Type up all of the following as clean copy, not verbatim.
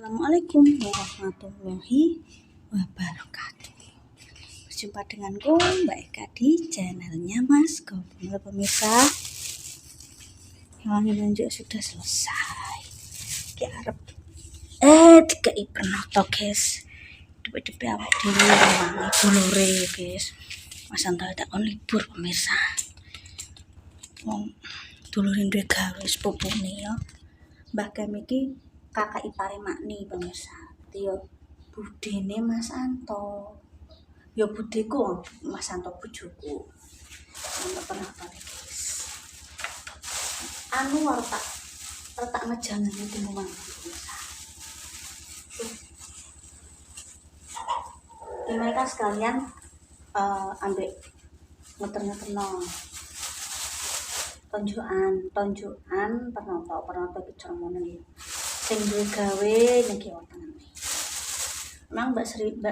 Assalamualaikum warahmatullahi wabarakatuh. Berjumpa denganku Mbak Eka di channelnya Mas Gobel. Pemirsa, wangian juga sudah selesai. Ki arep dikai pernah guys. Depe-depe awak dhewe wangi dulure guys. Mas Anto tak on libur pemirsa. Wong dulure duwe gawe sepupune ya. Mbah Kem iki kakak ipare Makni pemirsa. Yo budene Mas Anto. Yo budeku Mas Anto bojoku. Enggak pernah tahu guys. Anu arep tak ngejangan di rumah pemirsa. Gimana kan sekalian ambek ngeter-ngeterno tonjokan penonton iki cermono iki. Sing duwe gawe niki wonten. Emang Mbak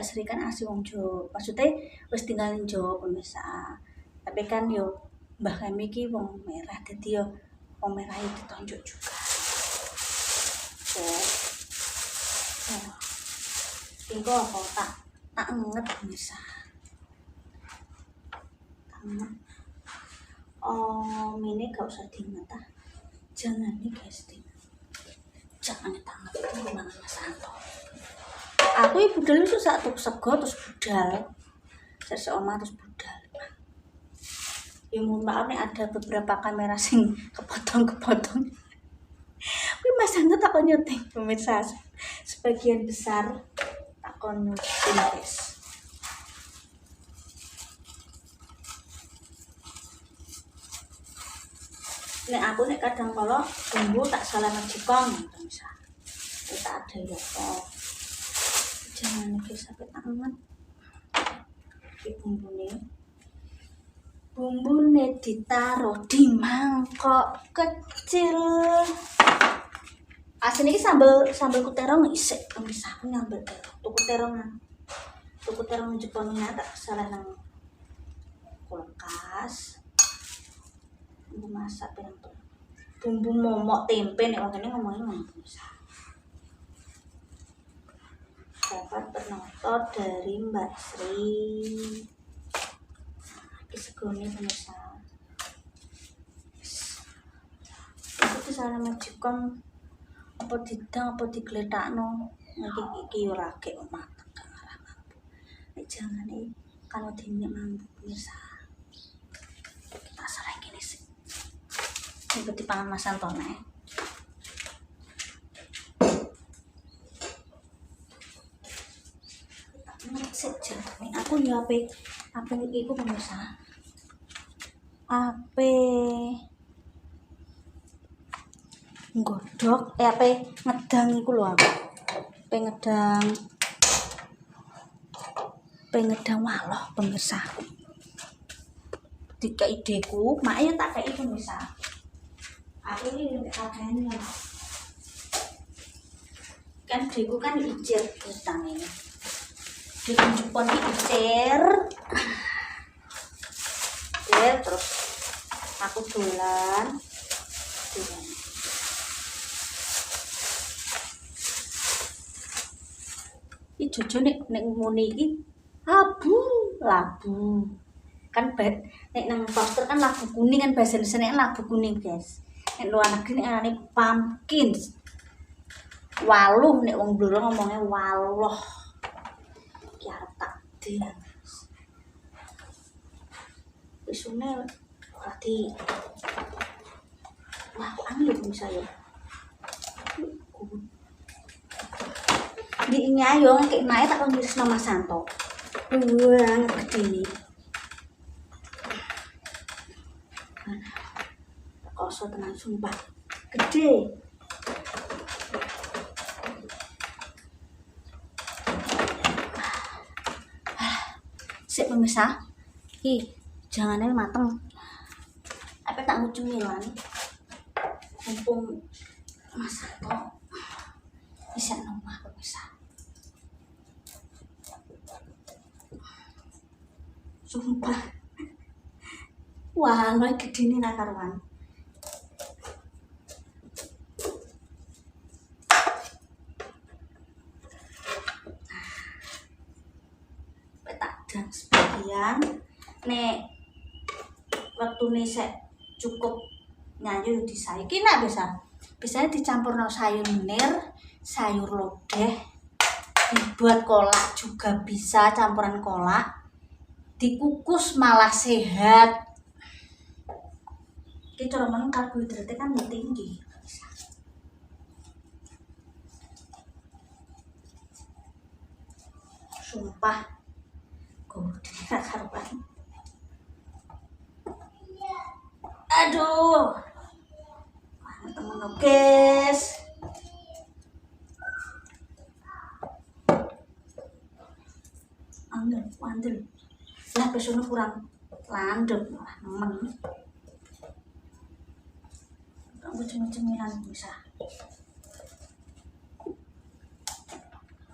Sri kan asli wong Jawa. Maksudnya wis tinggal ning Jawa pemirsa. Tapi kan yo Mbah Kem iki wong merah dadi yo wong merah iki ditonjok juga. Iku apa tak nget pemirsa. Oh, ini gak usah diinget ah. Jangan nih guys, jangan tangan gimana Mas Anto. Aku ibu budal itu satu sego terus budal, seseoma terus budal. Ya mohon maaf nih ada beberapa kamera sing kepotong. Tapi Mas Anto tak nyuting pemirsa, sebagian besar tak nyuting guys. Aku kadang kalau bumbu tak salah ngejikong bisa. Kita ada ya kok. Jangan lagi sampai tangan. Di bumbune ditaruh di mangkok kecil. Asli ini sambal kuterong isek bisa ngambil tuku terong Jepangnya tak salah nang kulkas. Masak bumbu momok tempe nek wong kene ngomongin bisa. Dapat penonton dari Mbak Sri. Iki segone pemirsa. Iki salah majikon apa didang apa digletakno. Iki yo lagi mateng gak ngarang. Nek jangane kalau dinyek mampu pemirsa. Kita salah gini sih. Ikuti pangan Mas Anto nek. Aku ya apa iku pemirsa. Ape nggodhok ape ngedang iku lho aku. Ngedang waloh pemirsa. Dika ideku, makanya tak kayak pemirsa. Aku ini kakaknya kan deku kan icir utangnya ditunjukkan icir terus aku dolan ini jojo nek ngomoni iki labu kan nek nang poster kan labu kuning kan bahasa Indonesia nek labu kuning guys. Nek luar negeri nek arane pumpkin. Waluh nek wong Blora ngomongnya waloh. Ki arep tak den. Isune berarti wah angin lho saya. Di nyayo kayak mae tak ngiris nama Santo. Wah, gede. Koso tenan sumpah. Gede. Sik pemirsa. Jangannya mateng. Apa tak ngucungi lan. Mumpung Mas Anto bisa nomah pemirsa. Sumpah. Wah, lo gede nih nakaruan. dan sebagian nek waktu nih saya cukup nyanyi disaiki nak bisa dicampur sayur menir, sayur lodeh, dibuat kolak juga bisa, campuran kolak, dikukus malah sehat. Kita orang karbohidratnya kan tinggi. Sumpah, tidak karuan. Aduh, temen guys. Andel. Lah besoknya kurang landep lah nemen. Kamu cemilan bisa.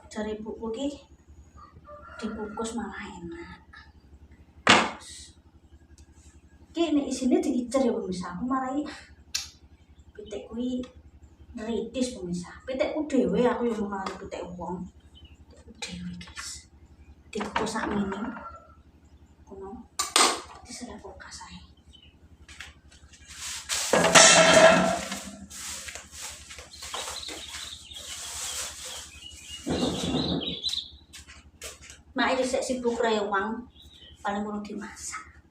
Cari buku ki dibungkus malah enak. Ki isine diicer ya pemirsa. Aku marahi pitik kuwi neritis pemirsa. Pitikku dhewe aku yo mau ngarep pitik wong. Dhewe guys. Dikukus sak mini. Kono diseleh kulkas ae. Mak iki sibuk rewang, paling kudu dimasak.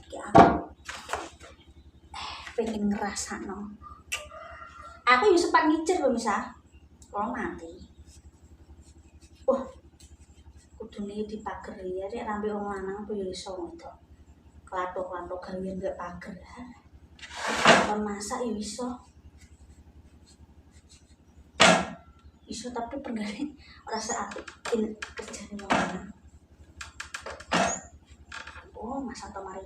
Iki aku pengen ngerasakno. Aku yo sempat ngicir pemirsa. Kalau mati. Wah. Kudune dipager ya, nek rambe wong lanang apa yo iso ngono. Klathok-klathok gawean gak pager. Kon masak yo iso. Iso tapi pergane rasa apik kerjane wong lanang. Oh, masak tomari.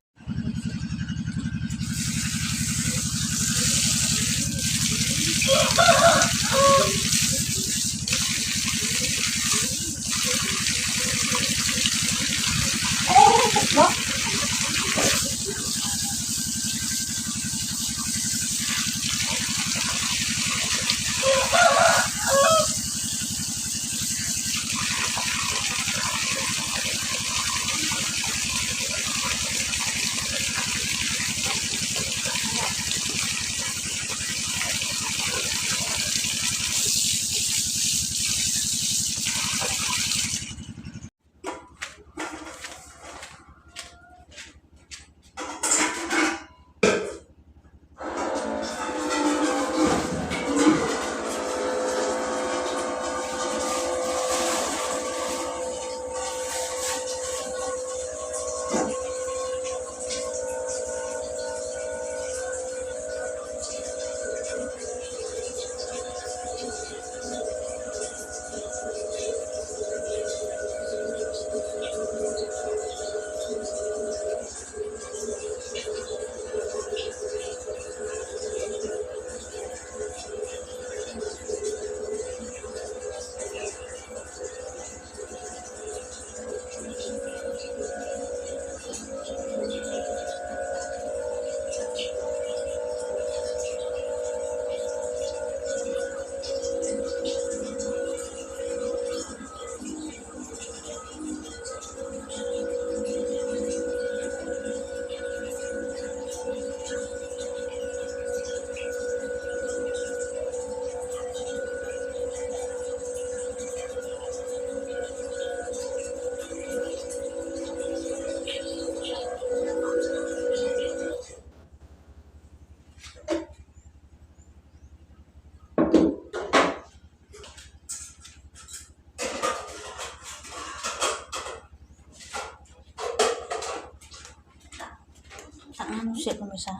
anu sih pemirsa,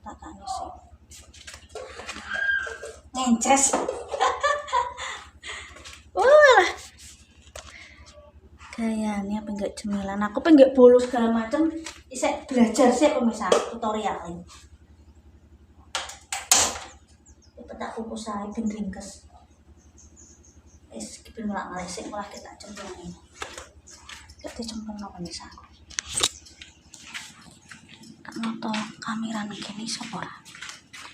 tak anu sih ngences. Wah, kayaknya apa enggak cemilan, aku pengen bolos segala macam, bisa belajar sih pemirsa tutorial ini. Tak kukus saya ben ringkes. Kita ngelak ngelesek malah kita cemplung ini. Kita cemplung apa pemirsa? Noto kamera nang kene iso ora?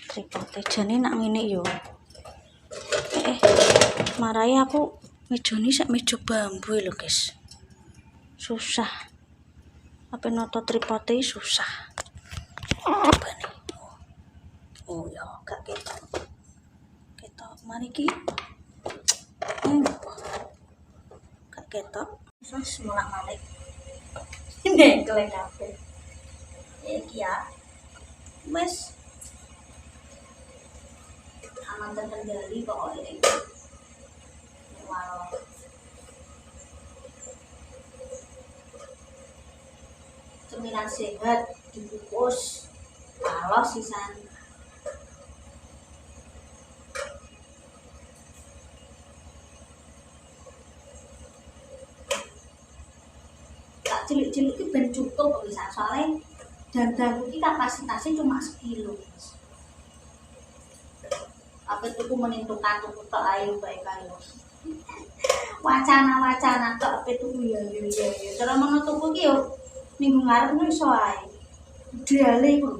Tripote jane nak ngene yo. Marai aku mejone sak meja bambu lho, guys. susah. Apa noto tripode susah. Coba nih. Oh ya, gak ketok. Ketok mari ki. Gak ketok. Terus mulak-malik. Ini kelek kabeh. Iki ya. Wes aman terkendali pokoknya. Walau cemilan sehat dibungkus kalau sisan tak cilik-cilik itu ben cukup bisa soalnya dan ini kapasitasnya cuma 1 kilo. Apa tuku menentukan tuku tok ayo baik ayo. Wacana tok apa tuku ya. Cara ngono tuku ki yo minggu ngarep nu iso ae. Ideale iku.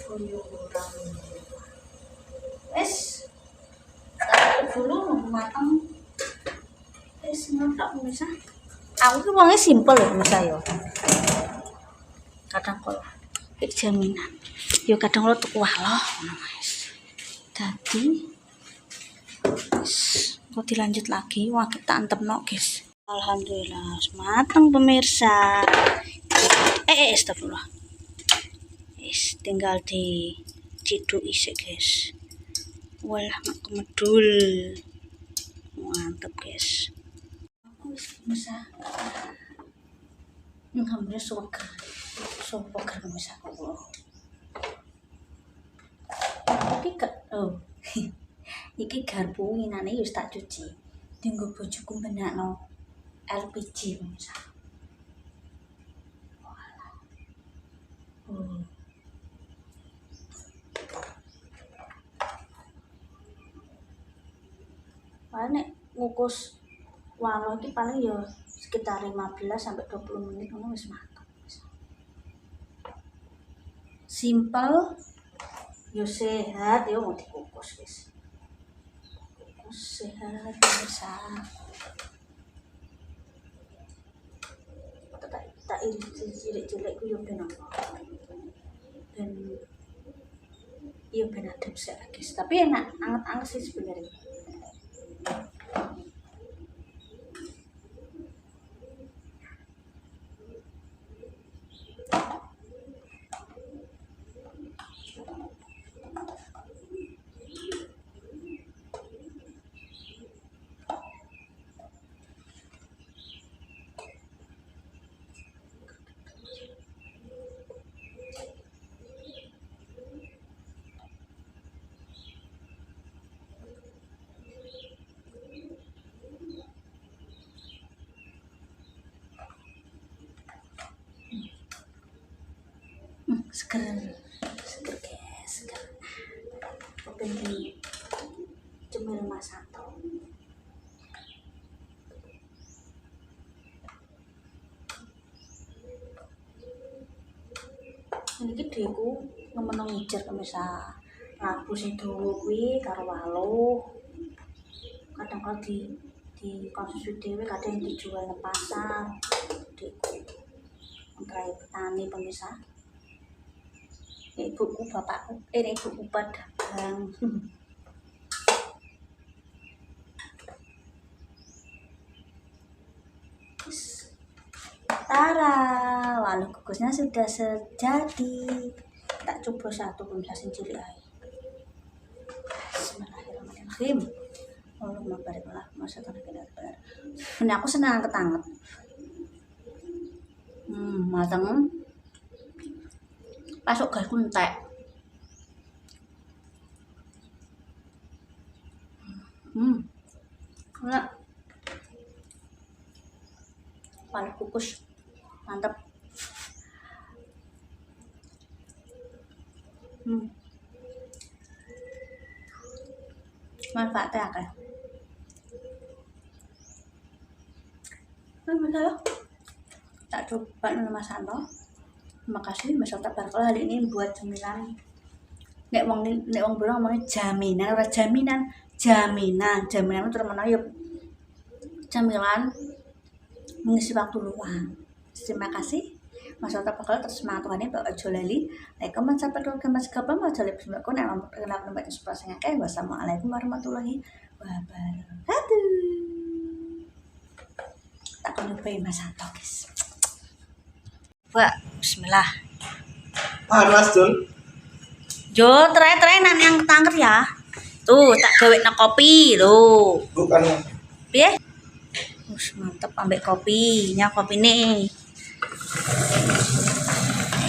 Koyo ora. Wes dulu mateng. Wes ngono bisa. Aku ki wonge simpel lho Mas yo. Kadang kok jaminan. Yo kadang lo tuku waloh ngono Mas. Tadi kok dilanjut lagi, wah kita antepno guys. Alhamdulillah matang pemirsa. Astagfirullah. Tinggal di ciduk isik guys. Walah mak kemedul. Mantap guys. Aku bisa ngambil suka bisa aku. Iki gak iki garpu winane wis tak cuci. Dienggo bojoku benakno LPG misal. Nek ngukus walo iki paling ya sekitar 15 sampai 20 menit ngono wis mateng. Simple, yo sehat, yo mau dikukus guys. Sehat bisa. Tak iris cilik-cilik ku yo ben apa. Dan yo ben adem sih guys. Tapi enak, anget-anget sih sebenarnya. Seger guys, seger. Open di cemil masato. Ini deku ngemenong ngijer pemirsa. Labu sing dawa kuwi karo walo. Kadang-kadang di konsumsi dhewe, kadang dijual nang pasar. Deku. Antara petani pemirsa. Ibuku bapakku ibuku pedagang. Tara, lalu kukusnya sudah jadi. Tak coba satu pemirsa sing cilik ae. Bismillahirrahmanirrahim. Allahumma barik lana masa tanah kita. Ini aku senang anget-anget. Mateng. Pasuk gas kuntek. Enak. Paling kukus. Mantap. Manfaatnya akeh. Misalnya tak coba nama Santo. Terima kasih Mas Otak Barkel hari ini buat cemilan. Nek wong bilang ngomongnya jaminan, ora jaminan itu termana yuk cemilan mengisi waktu luang. Terima kasih. Mas Wata pokoknya terus semangat Tuhan Mbak Ojo Lali. Like, comment, subscribe, dan Mas Gabang Ojo Lali Mbak Kun yang memperkenalkan Mbak Supra Sengake. Wassalamualaikum warahmatullahi wabarakatuh. Tak lupa Mas Santo, guys. Wah, bismillah. Panas, Jul. Jo, terakhir nan yang ketangkep ya. Tuh, tak gawe na kopi, tuh. Bukan. Piye? Wis mantep ambek kopinya, kopi nih.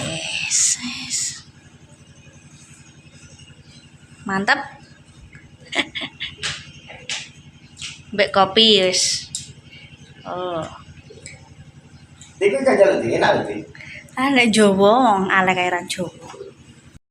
Yes. Mantap. Ambek kopi wis. Oh. Iki kan jalan dingin nanti. Ah, nek Jawa, ala kairan Jawa.